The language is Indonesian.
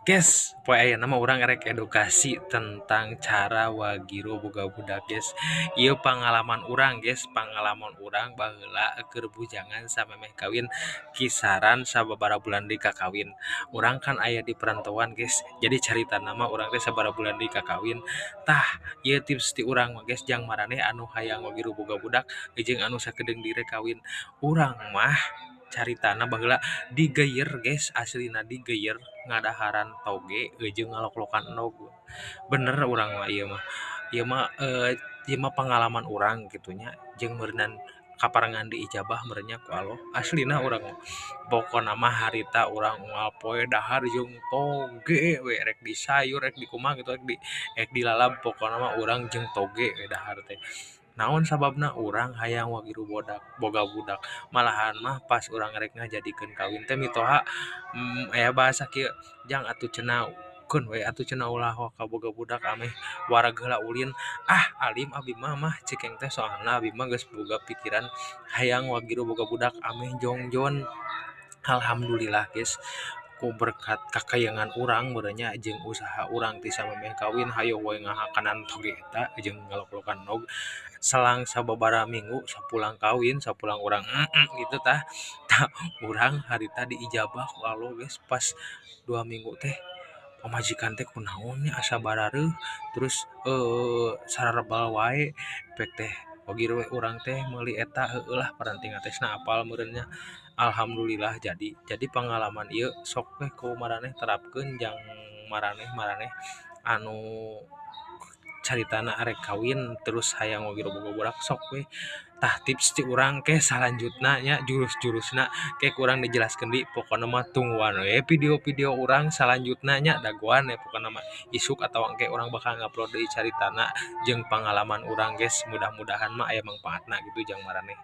Guys, poe ayeuna mah urang rek edukasi tentang cara wagiro boga budak, guys. Ieu pangalaman urang, guys, pangalaman urang baheula keur bujangan samemeh kawin kisaran sababaraha bulan deui kakawin. Urang kan aya di perantauan, guys. Jadi caritana mah urang teh sabaraha bulan deui kakawin. Tah, ieu tips ti urang mah, guys, jang maraneh anu hayang wagiro boga budak jeung anu sakedeung dire kawin. Urang mah caritana baheula digeuyer, guys, aslina digeuyer ngadaharan toge jeung ngalok-lokan endog. Bener urang mah ieu mah pengalaman urang kitu nya jeung meureunan kaparengan diijabah meureunnya ku Allah. Aslina urang mah pokona mah harita urang moal poe dahar jeung toge we rek disayur rek di kumaha gitu rek dilalap pokona mah urang jeung toge we dahar teh. Naon sababna urang hayang wagiru boga budak, malahan mah pas urang rek ngajadikeun kawin teh mitoha aya bahasa kieu, jang atuh cenah keun we atuh cenah ulah kaboga budak ameh wareg heula ulin. Ah alim abi mah cekeng teh soalna abi mah geus boga pikiran hayang wagiru boga budak ameh jongjon. Alhamdulillah, guys, ku berkat kakayangan urang meureunnya jeung usaha urang ti samemeh kawin hayo we ngahakanan toge eta jeung ngalok-lokan nog. Selang sababaraha minggu sapulang kawin, sapulang urang gitu tah. Tah urang harita diijabah ku Allah, guys, pas 2 minggu teh pamajikan teh kunaon nya asa barareuh terus sarerebal wae pek teh ogi we urang teh meuli eta heueuh lah paranting atesna apal meureunnya. Alhamdulillah jadi pengalaman ieu sok we ku maraneh terapkeun jang maraneh anu caritana arek kawin terus hayang wagiro boga budak sok we. Tah tips ti urang ke salanjutna nya jurus-jurusna ke kurang dijelaskeun di pokona mah tungguan we video-video urang salanjutna nya dagoan we pokona mah isuk atawa engke urang bakal ngupload deui caritana jeung pangalaman urang, guys. Mudah-mudahan mah aya mangpaatna gitu jang maraneh.